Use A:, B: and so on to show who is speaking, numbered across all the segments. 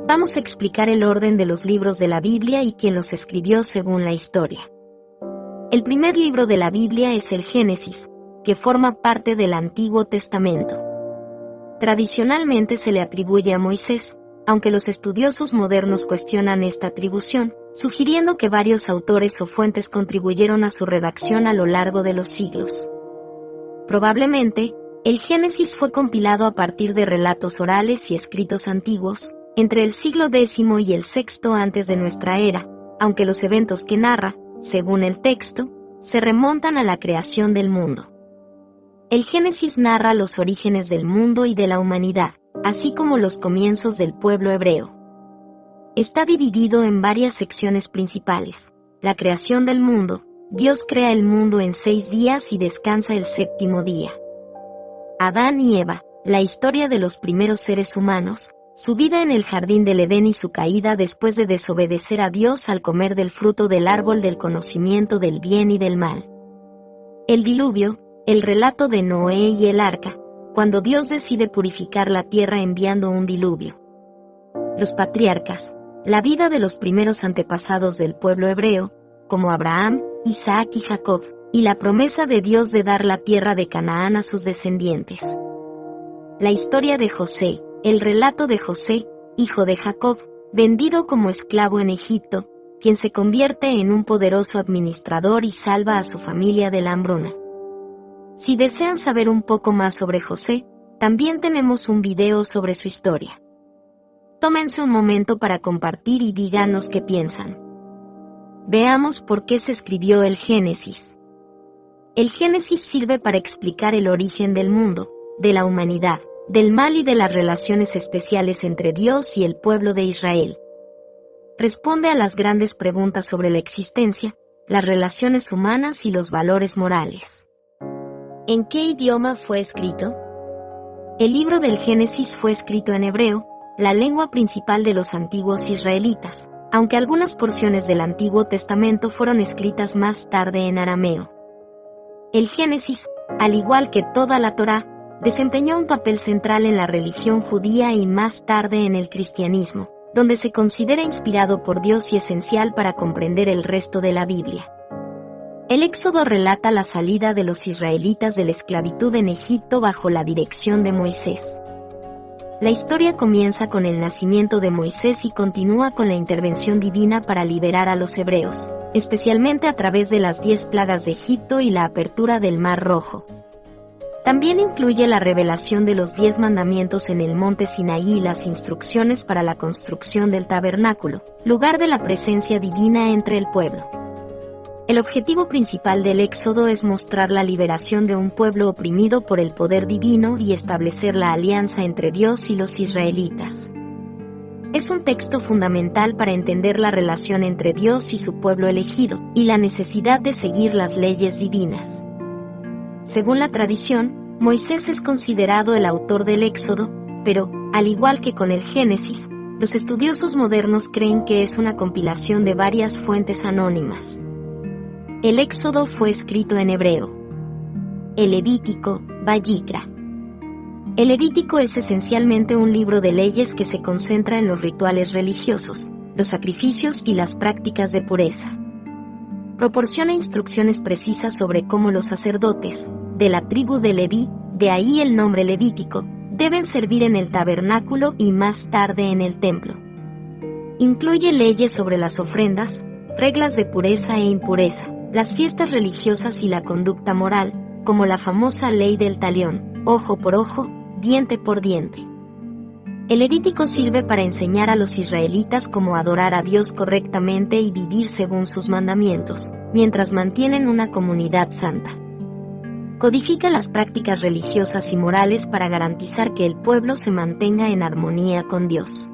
A: Vamos a explicar el orden de los libros de la Biblia y quién los escribió según la historia. El primer libro de la Biblia es el Génesis, que forma parte del Antiguo Testamento. Tradicionalmente se le atribuye a Moisés, aunque los estudiosos modernos cuestionan esta atribución, sugiriendo que varios autores o fuentes contribuyeron a su redacción a lo largo de los siglos. Probablemente, el Génesis fue compilado a partir de relatos orales y escritos antiguos, entre el siglo X y el VI antes de nuestra era, aunque los eventos que narra, según el texto, se remontan a la creación del mundo. El Génesis narra los orígenes del mundo y de la humanidad, así como los comienzos del pueblo hebreo. Está dividido en varias secciones principales. La creación del mundo. Dios crea el mundo en 6 días y descansa el 7º día. Adán y Eva, la historia de los primeros seres humanos, su vida en el jardín del Edén y su caída después de desobedecer a Dios al comer del fruto del árbol del conocimiento del bien y del mal. El diluvio, el relato de Noé y el arca, cuando Dios decide purificar la tierra enviando un diluvio. Los patriarcas, la vida de los primeros antepasados del pueblo hebreo, como Abraham, Isaac y Jacob, y la promesa de Dios de dar la tierra de Canaán a sus descendientes. La historia de José, el relato de José, hijo de Jacob, vendido como esclavo en Egipto, quien se convierte en un poderoso administrador y salva a su familia de la hambruna. Si desean saber un poco más sobre José, también tenemos un video sobre su historia. Tómense un momento para compartir y díganos qué piensan. Veamos por qué se escribió el Génesis. El Génesis sirve para explicar el origen del mundo, de la humanidad, del mal y de las relaciones especiales entre Dios y el pueblo de Israel. Responde a las grandes preguntas sobre la existencia, las relaciones humanas y los valores morales. ¿En qué idioma fue escrito? El libro del Génesis fue escrito en hebreo, la lengua principal de los antiguos israelitas, aunque algunas porciones del Antiguo Testamento fueron escritas más tarde en arameo. El Génesis, al igual que toda la Torá, desempeñó un papel central en la religión judía y más tarde en el cristianismo, donde se considera inspirado por Dios y esencial para comprender el resto de la Biblia. El Éxodo relata la salida de los israelitas de la esclavitud en Egipto bajo la dirección de Moisés. La historia comienza con el nacimiento de Moisés y continúa con la intervención divina para liberar a los hebreos, especialmente a través de las 10 plagas de Egipto y la apertura del Mar Rojo. También incluye la revelación de los 10 mandamientos en el monte Sinaí y las instrucciones para la construcción del tabernáculo, lugar de la presencia divina entre el pueblo. El objetivo principal del Éxodo es mostrar la liberación de un pueblo oprimido por el poder divino y establecer la alianza entre Dios y los israelitas. Es un texto fundamental para entender la relación entre Dios y su pueblo elegido, y la necesidad de seguir las leyes divinas. Según la tradición, Moisés es considerado el autor del Éxodo, pero, al igual que con el Génesis, los estudiosos modernos creen que es una compilación de varias fuentes anónimas. El Éxodo fue escrito en hebreo. El Levítico, Vayikra. El Levítico es esencialmente un libro de leyes que se concentra en los rituales religiosos, los sacrificios y las prácticas de pureza. Proporciona instrucciones precisas sobre cómo los sacerdotes, de la tribu de Leví, de ahí el nombre Levítico, deben servir en el tabernáculo y más tarde en el templo. Incluye leyes sobre las ofrendas, reglas de pureza e impureza, las fiestas religiosas y la conducta moral, como la famosa ley del talión, ojo por ojo, diente por diente. El Levítico sirve para enseñar a los israelitas cómo adorar a Dios correctamente y vivir según sus mandamientos, mientras mantienen una comunidad santa. Codifica las prácticas religiosas y morales para garantizar que el pueblo se mantenga en armonía con Dios.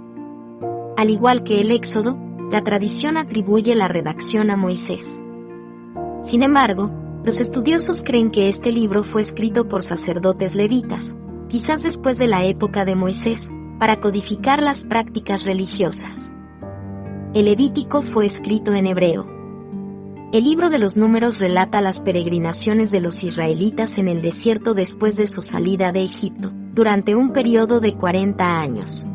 A: Al igual que el Éxodo, la tradición atribuye la redacción a Moisés. Sin embargo, los estudiosos creen que este libro fue escrito por sacerdotes levitas, quizás después de la época de Moisés, para codificar las prácticas religiosas. El Levítico fue escrito en hebreo. El libro de los Números relata las peregrinaciones de los israelitas en el desierto después de su salida de Egipto, durante un periodo de 40 años.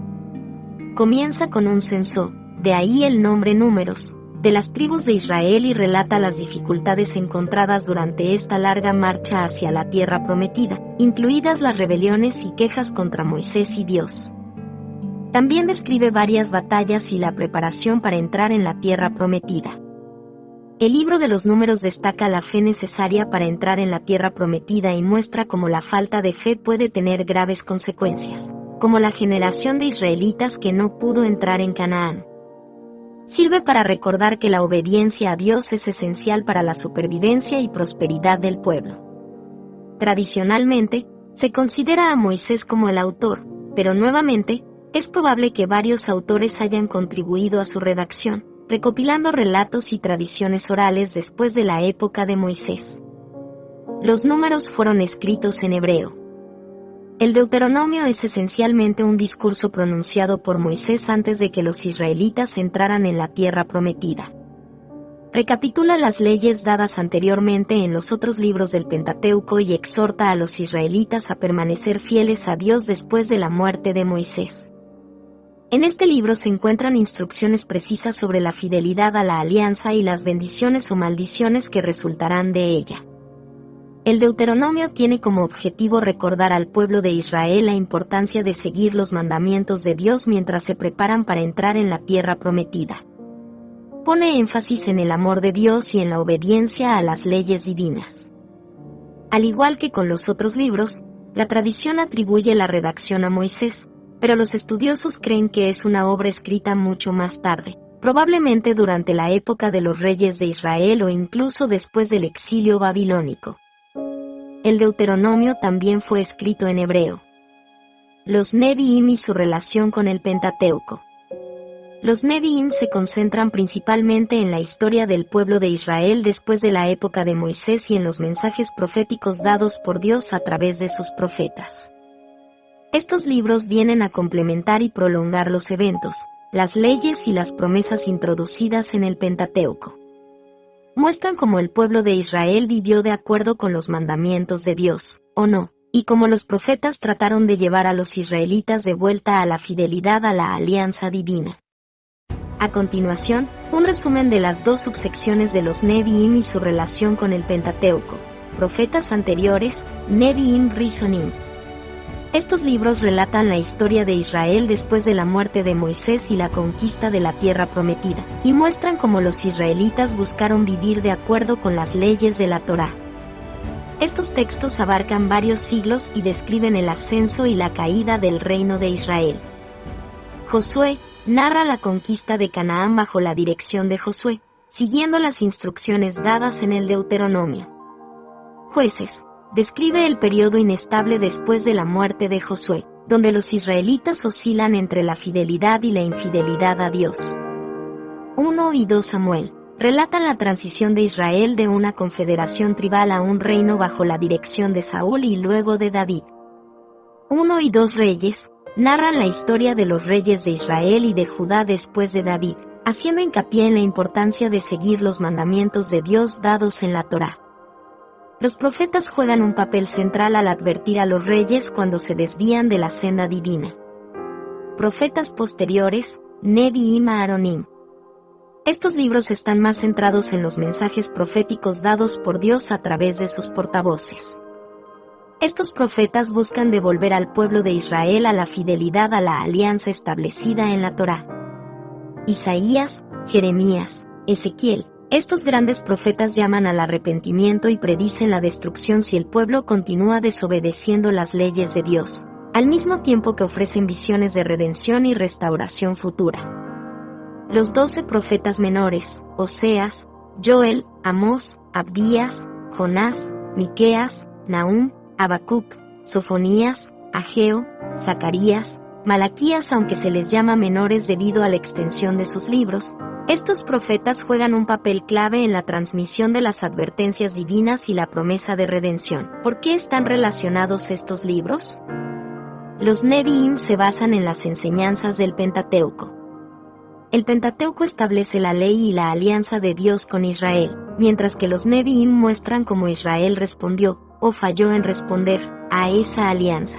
A: Comienza con un censo, de ahí el nombre Números, de las tribus de Israel y relata las dificultades encontradas durante esta larga marcha hacia la tierra prometida, incluidas las rebeliones y quejas contra Moisés y Dios. También describe varias batallas y la preparación para entrar en la tierra prometida. El libro de los Números destaca la fe necesaria para entrar en la tierra prometida y muestra cómo la falta de fe puede tener graves consecuencias, como la generación de israelitas que no pudo entrar en Canaán. Sirve para recordar que la obediencia a Dios es esencial para la supervivencia y prosperidad del pueblo. Tradicionalmente, se considera a Moisés como el autor, pero nuevamente, es probable que varios autores hayan contribuido a su redacción, recopilando relatos y tradiciones orales después de la época de Moisés. Los Números fueron escritos en hebreo. El Deuteronomio es esencialmente un discurso pronunciado por Moisés antes de que los israelitas entraran en la tierra prometida. Recapitula las leyes dadas anteriormente en los otros libros del Pentateuco y exhorta a los israelitas a permanecer fieles a Dios después de la muerte de Moisés. En este libro se encuentran instrucciones precisas sobre la fidelidad a la alianza y las bendiciones o maldiciones que resultarán de ella. El Deuteronomio tiene como objetivo recordar al pueblo de Israel la importancia de seguir los mandamientos de Dios mientras se preparan para entrar en la tierra prometida. Pone énfasis en el amor de Dios y en la obediencia a las leyes divinas. Al igual que con los otros libros, la tradición atribuye la redacción a Moisés, pero los estudiosos creen que es una obra escrita mucho más tarde, probablemente durante la época de los reyes de Israel o incluso después del exilio babilónico. El Deuteronomio también fue escrito en hebreo. Los Neviim y su relación con el Pentateuco. Los Neviim se concentran principalmente en la historia del pueblo de Israel después de la época de Moisés y en los mensajes proféticos dados por Dios a través de sus profetas. Estos libros vienen a complementar y prolongar los eventos, las leyes y las promesas introducidas en el Pentateuco. Muestran cómo el pueblo de Israel vivió de acuerdo con los mandamientos de Dios, o no, y cómo los profetas trataron de llevar a los israelitas de vuelta a la fidelidad a la alianza divina. A continuación, un resumen de las dos subsecciones de los Neviim y su relación con el Pentateuco, profetas anteriores, Neviim Risonim. Estos libros relatan la historia de Israel después de la muerte de Moisés y la conquista de la tierra prometida, y muestran cómo los israelitas buscaron vivir de acuerdo con las leyes de la Torá. Estos textos abarcan varios siglos y describen el ascenso y la caída del reino de Israel. Josué narra la conquista de Canaán bajo la dirección de Josué, siguiendo las instrucciones dadas en el Deuteronomio. Jueces describe el periodo inestable después de la muerte de Josué, donde los israelitas oscilan entre la fidelidad y la infidelidad a Dios. 1 y 2 Samuel relatan la transición de Israel de una confederación tribal a un reino bajo la dirección de Saúl y luego de David. 1 y 2 Reyes narran la historia de los reyes de Israel y de Judá después de David, haciendo hincapié en la importancia de seguir los mandamientos de Dios dados en la Torá. Los profetas juegan un papel central al advertir a los reyes cuando se desvían de la senda divina. Profetas posteriores, Neviim Aharonim. Estos libros están más centrados en los mensajes proféticos dados por Dios a través de sus portavoces. Estos profetas buscan devolver al pueblo de Israel a la fidelidad a la alianza establecida en la Torá. Isaías, Jeremías, Ezequiel. Estos grandes profetas llaman al arrepentimiento y predicen la destrucción si el pueblo continúa desobedeciendo las leyes de Dios, al mismo tiempo que ofrecen visiones de redención y restauración futura. Los 12 profetas menores, Oseas, Joel, Amós, Abdías, Jonás, Miqueas, Nahum, Habacuc, Sofonías, Ageo, Zacarías, Malaquías, aunque se les llama menores debido a la extensión de sus libros. Estos profetas juegan un papel clave en la transmisión de las advertencias divinas y la promesa de redención. ¿Por qué están relacionados estos libros? Los Neviim se basan en las enseñanzas del Pentateuco. El Pentateuco establece la ley y la alianza de Dios con Israel, mientras que los Neviim muestran cómo Israel respondió, o falló en responder, a esa alianza.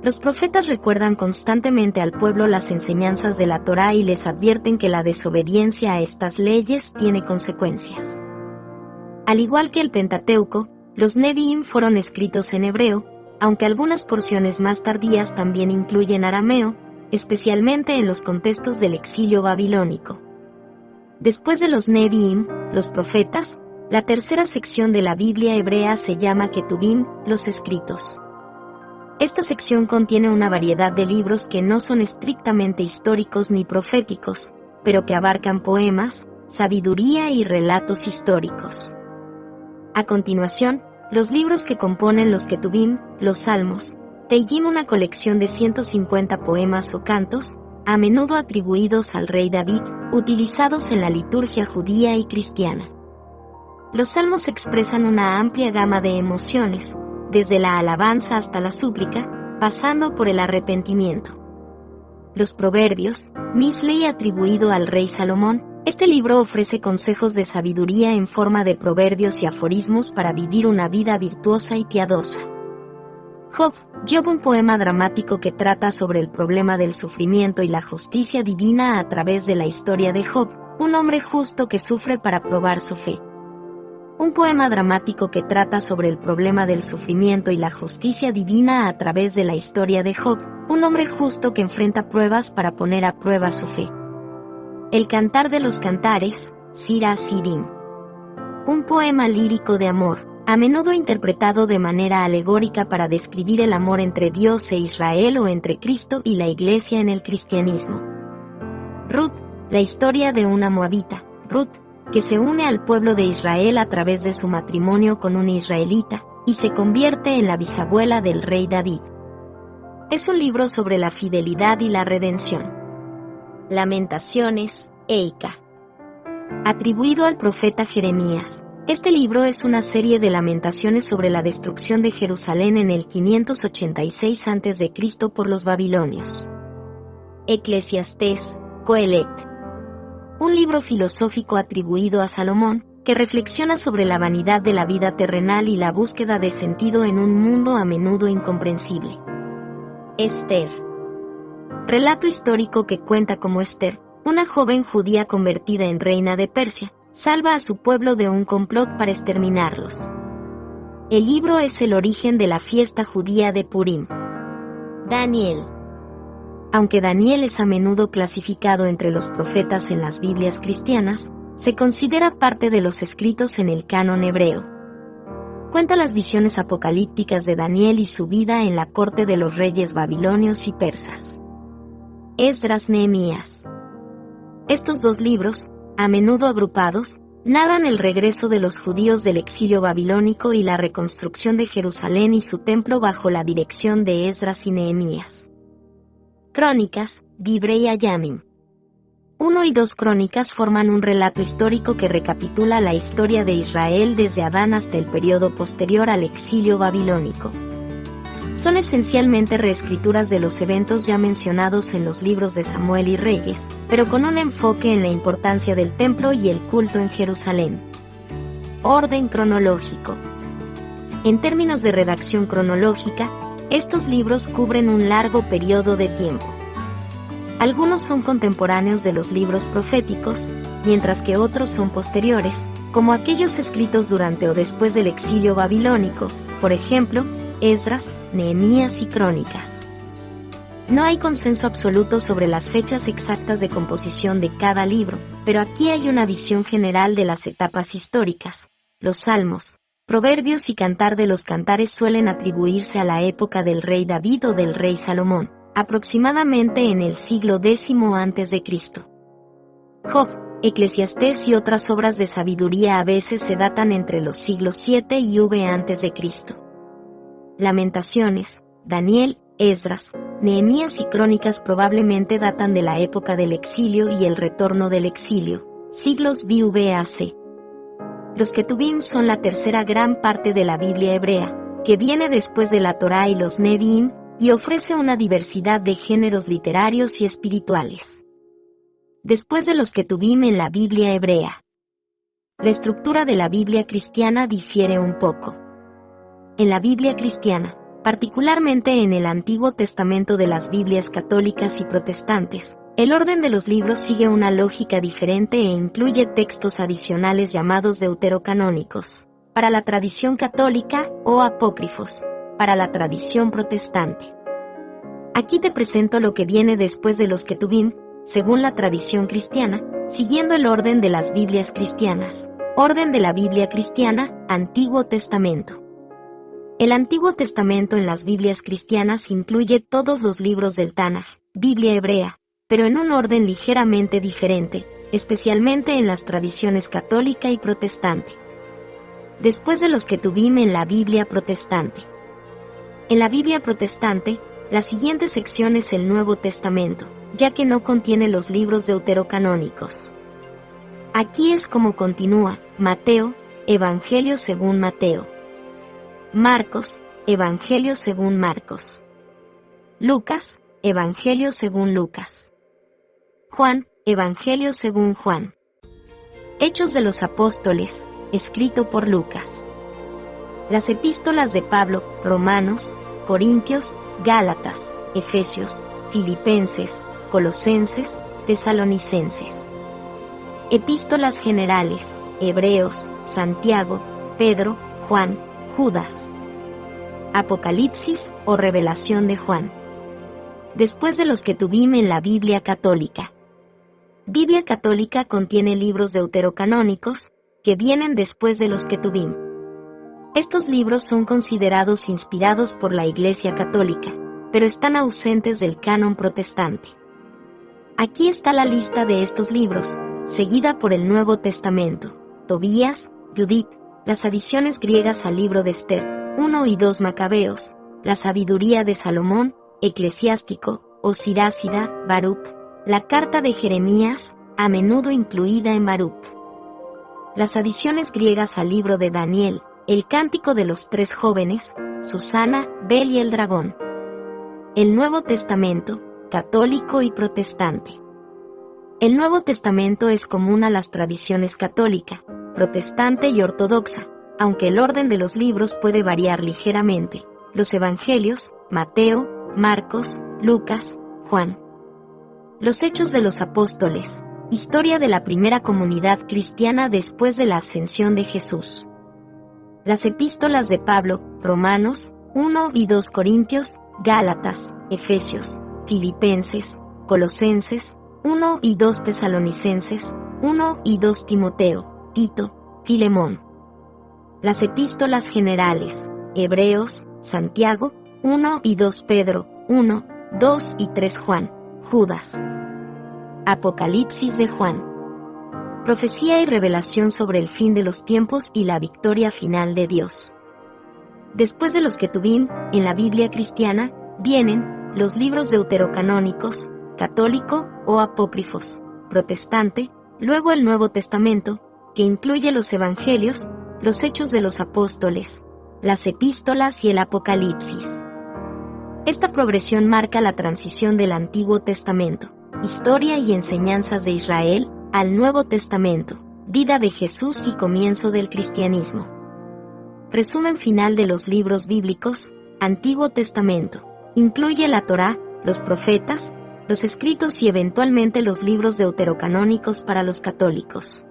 A: Los profetas recuerdan constantemente al pueblo las enseñanzas de la Torá y les advierten que la desobediencia a estas leyes tiene consecuencias. Al igual que el Pentateuco, los Nevi'im fueron escritos en hebreo, aunque algunas porciones más tardías también incluyen arameo, especialmente en los contextos del exilio babilónico. Después de los Nevi'im, los profetas, la tercera sección de la Biblia hebrea se llama Ketuvim, los escritos. Esta sección contiene una variedad de libros que no son estrictamente históricos ni proféticos, pero que abarcan poemas, sabiduría y relatos históricos. A continuación, los libros que componen los Ketuvim, los Salmos, Teillim, una colección de 150 poemas o cantos, a menudo atribuidos al rey David, utilizados en la liturgia judía y cristiana. Los salmos expresan una amplia gama de emociones, desde la alabanza hasta la súplica, pasando por el arrepentimiento. Los proverbios, Misley atribuido al rey Salomón, este libro ofrece consejos de sabiduría en forma de proverbios y aforismos para vivir una vida virtuosa y piadosa. Job, un poema dramático que trata sobre el problema del sufrimiento y la justicia divina a través de la historia de Job, un hombre justo que sufre para probar su fe. Un poema dramático que trata sobre el problema del sufrimiento y la justicia divina a través de la historia de Job, un hombre justo que enfrenta pruebas para poner a prueba su fe. El Cantar de los Cantares, Sir Asirim. Un poema lírico de amor, a menudo interpretado de manera alegórica para describir el amor entre Dios e Israel o entre Cristo y la Iglesia en el cristianismo. Ruth, la historia de una moabita, Ruth, que se une al pueblo de Israel a través de su matrimonio con un israelita, y se convierte en la bisabuela del rey David. Es un libro sobre la fidelidad y la redención. Lamentaciones, Eica. Atribuido al profeta Jeremías, este libro es una serie de lamentaciones sobre la destrucción de Jerusalén en el 586 a.C. por los babilonios. Eclesiastés, Coelet. Un libro filosófico atribuido a Salomón, que reflexiona sobre la vanidad de la vida terrenal y la búsqueda de sentido en un mundo a menudo incomprensible. Esther. Relato histórico que cuenta cómo Esther, una joven judía convertida en reina de Persia, salva a su pueblo de un complot para exterminarlos. El libro es el origen de la fiesta judía de Purim. Daniel. Aunque Daniel es a menudo clasificado entre los profetas en las Biblias cristianas, se considera parte de los escritos en el canon hebreo. Cuenta las visiones apocalípticas de Daniel y su vida en la corte de los reyes babilonios y persas. Esdras, Nehemías. Estos dos libros, a menudo agrupados, narran el regreso de los judíos del exilio babilónico y la reconstrucción de Jerusalén y su templo bajo la dirección de Esdras y Nehemías. Crónicas, Divrei Hayamim. 1 y 2 Crónicas forman un relato histórico que recapitula la historia de Israel desde Adán hasta el periodo posterior al exilio babilónico. Son esencialmente reescrituras de los eventos ya mencionados en los libros de Samuel y Reyes, pero con un enfoque en la importancia del templo y el culto en Jerusalén. Orden cronológico. En términos de redacción cronológica, estos libros cubren un largo periodo de tiempo. Algunos son contemporáneos de los libros proféticos, mientras que otros son posteriores, como aquellos escritos durante o después del exilio babilónico, por ejemplo, Esdras, Nehemías y Crónicas. No hay consenso absoluto sobre las fechas exactas de composición de cada libro, pero aquí hay una visión general de las etapas históricas. Los Salmos, Proverbios y Cantar de los Cantares suelen atribuirse a la época del rey David o del rey Salomón, aproximadamente en el siglo X a.C. Job, Eclesiastés y otras obras de sabiduría a veces se datan entre los siglos 7 y V a.C. Lamentaciones, Daniel, Esdras, Nehemías y Crónicas probablemente datan de la época del exilio y el retorno del exilio, siglos BVAC. Los Ketuvim son la tercera gran parte de la Biblia hebrea, que viene después de la Torá y los Nevi'im, y ofrece una diversidad de géneros literarios y espirituales. Después de los Ketuvim en la Biblia hebrea. La estructura de la Biblia cristiana difiere un poco. En la Biblia cristiana, Particularmente en el Antiguo Testamento de las Biblias católicas y protestantes, el orden de los libros sigue una lógica diferente e incluye textos adicionales llamados deuterocanónicos, para la tradición católica, o apócrifos, para la tradición protestante. Aquí te presento lo que viene después de los Ketubim, según la tradición cristiana, siguiendo el orden de las Biblias cristianas. Orden de la Biblia cristiana, Antiguo Testamento. El Antiguo Testamento en las Biblias cristianas incluye todos los libros del Tanaj, Biblia hebrea, pero en un orden ligeramente diferente, especialmente en las tradiciones católica y protestante. Después de los Ketubim en la Biblia protestante. En la Biblia protestante, la siguiente sección es el Nuevo Testamento, ya que no contiene los libros deuterocanónicos. Aquí es como continúa: Mateo, Evangelio según Mateo. Marcos, Evangelio según Marcos. Lucas, Evangelio según Lucas. Juan, Evangelio según Juan. Hechos de los Apóstoles, escrito por Lucas. Las epístolas de Pablo, Romanos, Corintios, Gálatas, Efesios, Filipenses, Colosenses, Tesalonicenses. Epístolas generales, Hebreos, Santiago, Pedro, Juan, Judas. Apocalipsis o Revelación de Juan. Después de los Ketubim en la Biblia católica. Biblia católica contiene libros deuterocanónicos, que vienen después de los Ketubim. Estos libros son considerados inspirados por la Iglesia católica, pero están ausentes del canon protestante. Aquí está la lista de estos libros, seguida por el Nuevo Testamento: Tobías, Judith, las adiciones griegas al libro de Esther, 1 y 2 Macabeos, la sabiduría de Salomón, Eclesiástico, o Sirásida, Baruch, la carta de Jeremías, a menudo incluida en Baruch. Las adiciones griegas al libro de Daniel, el cántico de los tres jóvenes, Susana, Bel y el dragón. El Nuevo Testamento, católico y protestante. El Nuevo Testamento es común a las tradiciones católica, protestante y ortodoxa, aunque el orden de los libros puede variar ligeramente. Los Evangelios, Mateo, Marcos, Lucas, Juan. Los Hechos de los Apóstoles, historia de la primera comunidad cristiana después de la ascensión de Jesús. Las epístolas de Pablo, Romanos, 1 y 2 Corintios, Gálatas, Efesios, Filipenses, Colosenses, 1 y 2 Tesalonicenses, 1 y 2 Timoteo, Tito, Filemón. Las epístolas generales, Hebreos, Santiago, 1 y 2 Pedro, 1, 2 y 3 Juan, Judas. Apocalipsis de Juan. Profecía y revelación sobre el fin de los tiempos y la victoria final de Dios. Después de los Ketubim, en la Biblia cristiana, vienen los libros deuterocanónicos, católico o apócrifos, protestante, luego el Nuevo Testamento, que incluye los Evangelios, los Hechos de los Apóstoles, las epístolas y el Apocalipsis. Esta progresión marca la transición del Antiguo Testamento, historia y enseñanzas de Israel, al Nuevo Testamento, vida de Jesús y comienzo del cristianismo. Resumen final de los libros bíblicos. Antiguo Testamento incluye la Torá, los profetas, los escritos y eventualmente los libros deuterocanónicos para los católicos.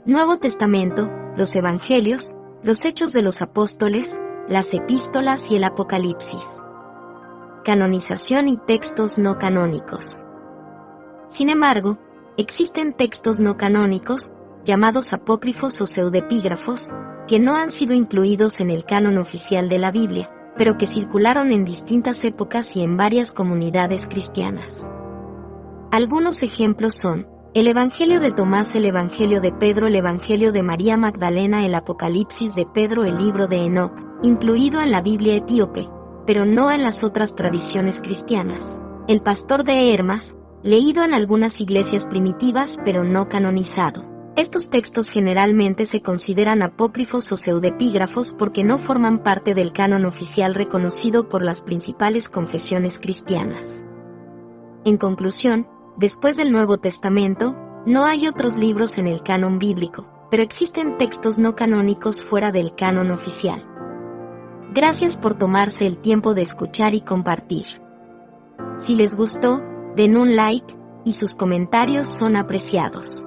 A: Nuevo Testamento, los Evangelios, los Hechos de los Apóstoles, las epístolas y el Apocalipsis. Canonización y textos no canónicos. Sin embargo, existen textos no canónicos, llamados apócrifos o pseudepígrafos, que no han sido incluidos en el canon oficial de la Biblia, pero que circularon en distintas épocas y en varias comunidades cristianas. Algunos ejemplos son el Evangelio de Tomás, el Evangelio de Pedro, el Evangelio de María Magdalena, el Apocalipsis de Pedro, el libro de Enoc, incluido en la Biblia etíope, pero no en las otras tradiciones cristianas. El Pastor de Hermas, leído en algunas iglesias primitivas pero no canonizado. Estos textos generalmente se consideran apócrifos o pseudepígrafos porque no forman parte del canon oficial reconocido por las principales confesiones cristianas. En conclusión, después del Nuevo Testamento, no hay otros libros en el canon bíblico, pero existen textos no canónicos fuera del canon oficial. Gracias por tomarse el tiempo de escuchar y compartir. Si les gustó, den un like, y sus comentarios son apreciados.